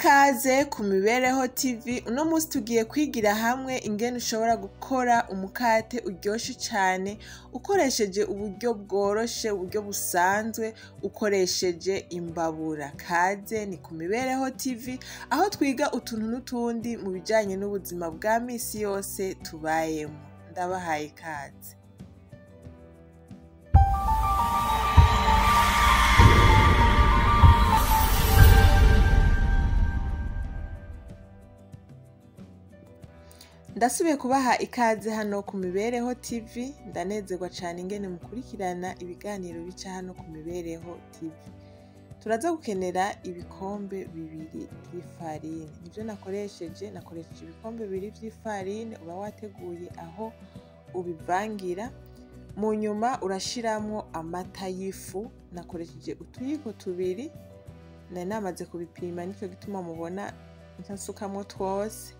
Ikaze ku Mibereho TV. Uno musi tugiye kwigira hamwe ingene ushobora gukora umukate uryoshe cane ukoresheje uburyo bworoshe, uburyo busanzwe, ukoresheje imbabura. Kaze ni ku Mibereho TV, aho twiga utuntu n'utundi mu bijanye n'ubuzima bwa misi yose tubayemwo. Ndabahaye ikaze. Ndasubiye kubaha ikaze hano ku Mibereho TV. Ndanezerwa cane ingene mukurikirana ibiganiro bica hano ku Mibereho TV. Turaza gukenera ibikombe bibiri vy'ifarine. Nivyo nakoresheje ibikombe bibiri vy'ifarine uba wateguye aho ubivangira. Mu nyuma urashiramwo amata y'ifu. Nakoresheje utuyiko tubiri. Nari namaze kubipima nico gituma mubona ntasukamwo twose.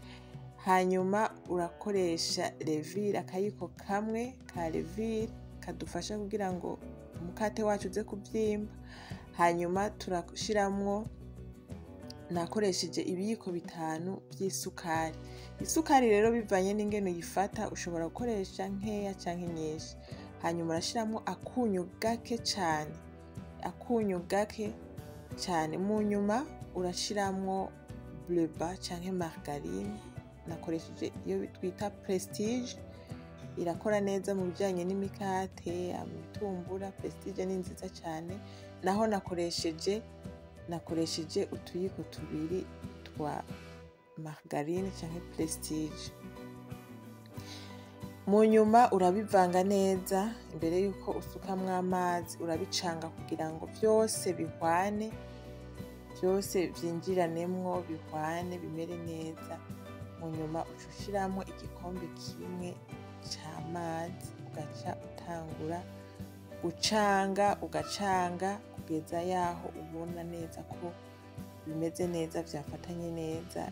Hanyuma urakoresha levire, akayiko kamwe ka levire kadufasha kugira ngo umukate wacu uze kuvyimba. Hanyuma turashiramwo, nakoresheje ibiyiko bitanu vy'isukari. Isukari rero bivanye n'ingene uyifata ushobora gukoresha nkeya canke nyinshi. Hanyuma urashiramwo akunyu gake cane. Mu nyuma urashiramwo bleu-band canke margarine. Nakoresheje iyo twita Prestige, irakora neza mu bijanye n'imikate, ibitumbura. Prestige ni nziza cane. Naho nakoresheje utuyiko tubiri twa margarine canke Prestige. Mu nyuma urabivanga neza. Imbere yuko usukamwo amazi urabicanga kugira ngo vyose bihwane, vyose vyinjiranemwo, bihwane, bimere neza. Mu nyuma ushushiramwo igikombe kimwe c'amazi, ugaca utangura ugacanga kugeza yaho ubona neza ko bimeze neza, vyafatanye neza,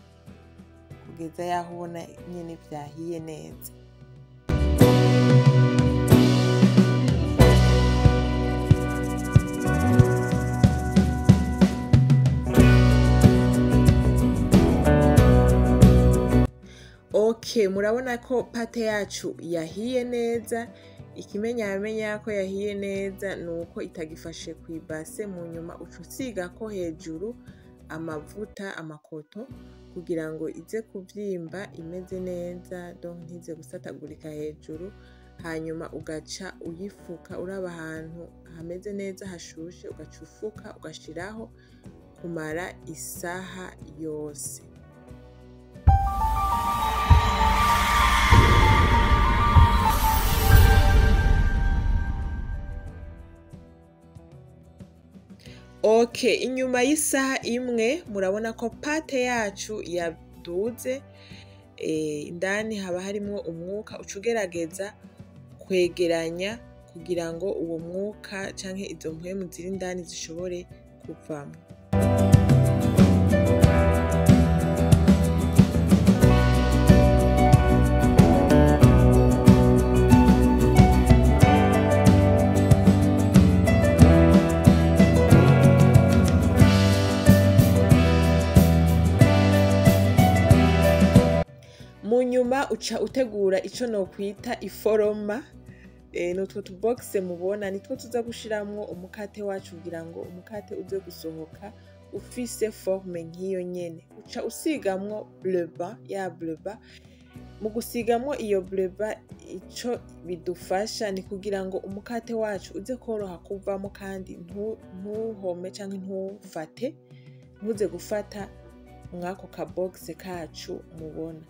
kugeza yaho ubona nyene vyahiye neza. Murabona ko pate yacu yahiye neza. Ikimenyamenya ko yahiye neza nuko itagifashe kw'ibase. Mu nyuma uca usigako hejuru amavuta, amakoto, kugira ngo ize kuvyimba imeze neza, donc ntize gusatagurika hejuru. Hanyuma ugaca uyifuka, uraba ahantu hameze neza hashushe, ugaca ufuka ugashiraho kumara isaha yose. Inyuma y'isaha imwe murabona ko pate yacu yaduze. Indani haba harimwo umwuka. Uca ugerageza kwegeranya kugira ngo uwo mwuka canke izo mpwemu ziri indani zishobore kuvamwo. Mu nyuma uca utegura ico nokwita iforoma. Nutwo tubogise mubona nitwo tuza gushiramwo umukate wacu kugira ngo umukate uze gusohoka ufise forme nk'iyo nyene. Uca usigamwo bleu-band. Mu gusigamwo iyo bleu-band ico bidufasha ni kugira ngo umukate wacu uze koroha kuvamo kandi ntuhome canke ntuze gufata mwako ka box kacu mubona.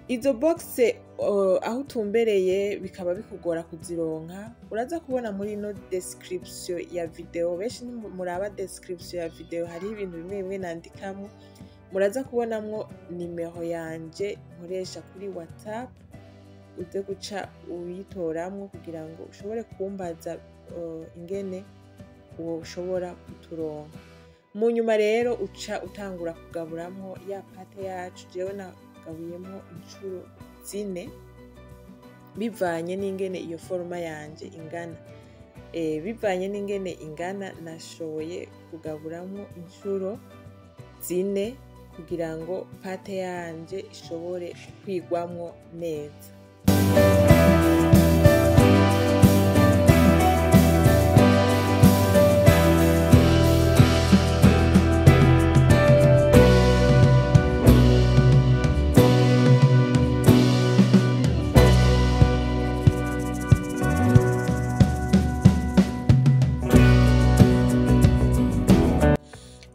Izo boxe aho utumbereye bikaba bikugora kuzironka, uraza kubona muri no description ya video. Benshi muraba description ya video, hari ibintu bimwe bimwe nandikamwo. Muraza kubonamwo nimero yanje nkoresha kuri WhatsApp, uze guca uyitoramwo kugira ngo ushobore kumbaza ingene uwo ushobora kuturonka. Mu nyuma rero uca utangura kugaburamwo ya pate yacu. Jewe gabuyemwo incuro 4 bivanye n'ingene iyo forma yanje ingana. Bivanye n'ingene ingana nashoboye kugaburamwo incuro 4 kugira ngo pate yanje ishobore kwigwamwo neza.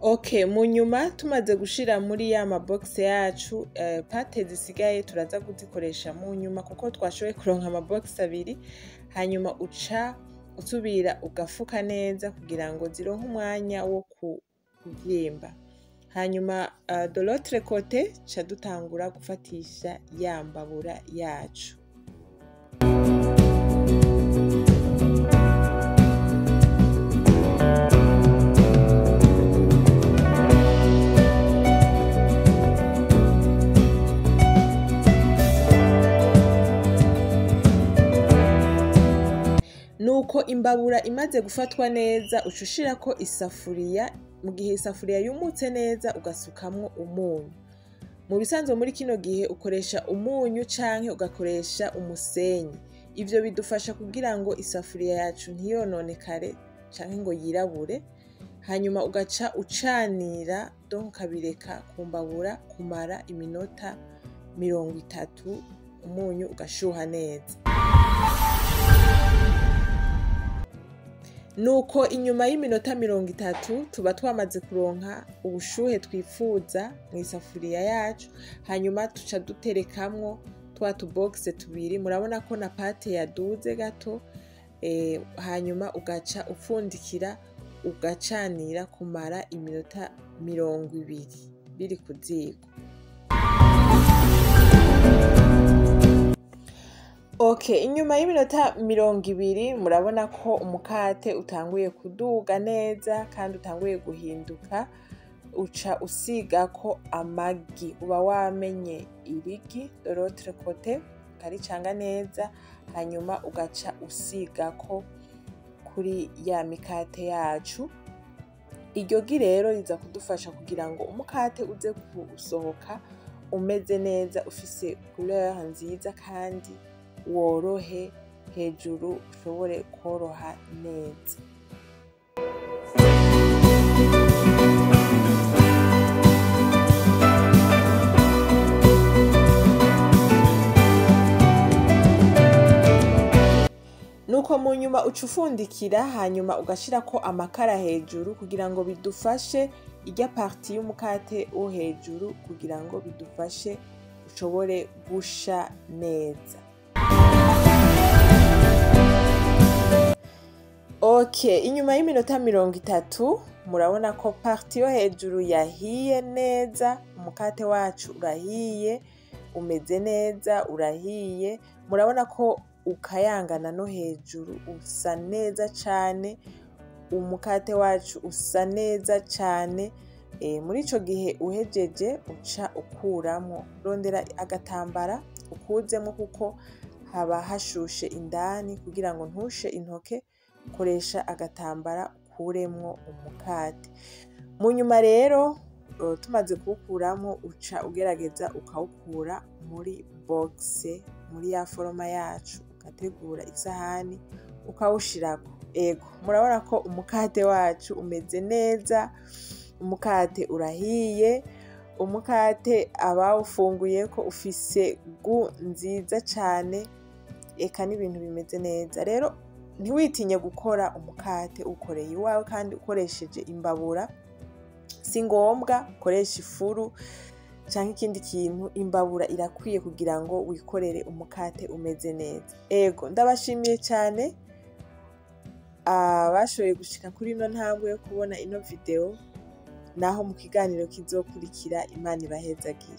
Okay, mu nyuma tumaze gushira muri ya mabox yacu pate zisigaye turaza kuzikoresha mu nyuma kuko twashoboye kuronka amabox abiri, hanyuma uca usubira ugafuka neza kugira ngo zironke umwanya wo kuvyimba. Hanyuma de l'autre côté ca dutangura gufatisha ya mbabura yacu. Nuko imbabura imaze gufatwa neza uca ushirako isafuriya, mu gihe isafuriya yumutse neza ugasukamwo umunyu. Mu bisanzwe muri kino gihe ukoresha umunyu canke ugakoresha umusenyi. Ivyo bidufasha kugira ngo isafuriya yacu ntiyononekare canke ngo yirabure, hanyuma ugaca ucanira donc ukabireka ku mbabura kumara iminota 30 umunyu ugashuha neza. Nuko inyuma y'iminota 30 tuba twamaze kuronka ubushuhe twifuza mu isafuriya yacu, hanyuma tuca duterekamwo twa tubox tubiri. Murabona ko na pate yaduze gato, hanyuma ugaca upfundikira ugacanira kumara iminota 20 biri ku ziko. Okay, inyuma y'iminota 20 murabona ko umukate utanguye kuduga neza kandi utanguye guhinduka, uca usigako amagi. Uba wamenye irigi de l'autre côté ukaricanga neza, hanyuma ugaca usigako kuri ya mikate yacu. Iryo gi rero riza kudufasha kugira ngo umukate uze gusohoka umeze neza, ufise couleur nziza kandi worohe hejuru, ushobore koroha neza. Nuko mu nyuma uca ufundikira, hanyuma ugashirako amakara hejuru kugira ngo bidufashe irya parti y'umukate wo hejuru kugira ngo bidufashe ushobore gusha neza. Okay, inyuma y'iminota 30 murabona ko parti yo hejuru yahiye neza, umukate wacu urahiye, umeze neza, urahiye. Murabona ko ukayangana no hejuru usa neza cane, umukate wacu usa neza cane. Muri ico gihe uhejeje uca ukuramwo, rondera agatambara ukuzemwo kuko haba hashushe indani, kugira ngo ntushe intoke koresha agatambara ukuremwo umukate. Mu nyuma rero tumaze kuwukuramo uca ugerageza ukawukura muri box, muri ya foroma yacu, ugategura isahani ukawushirako. Ego murabona ko umukate wacu umeze neza, umukate urahiye, umukate abawufunguye ko ufise gu nziza cane, eka n'ibintu bimeze neza. Rero ntiwitinye gukora umukate ukoreye iwawe kandi ukoresheje imbabura. Si ngombwa ukoresha ifuru canke ikindi kintu, imbabura irakwiye kugira ngo wikorere umukate umeze neza. Ego ndabashimiye cyane abashoboye gushika kuri ino ntambwe yo kubona ino video, naho mu kiganiro kizokurikira Imana ibahezagire.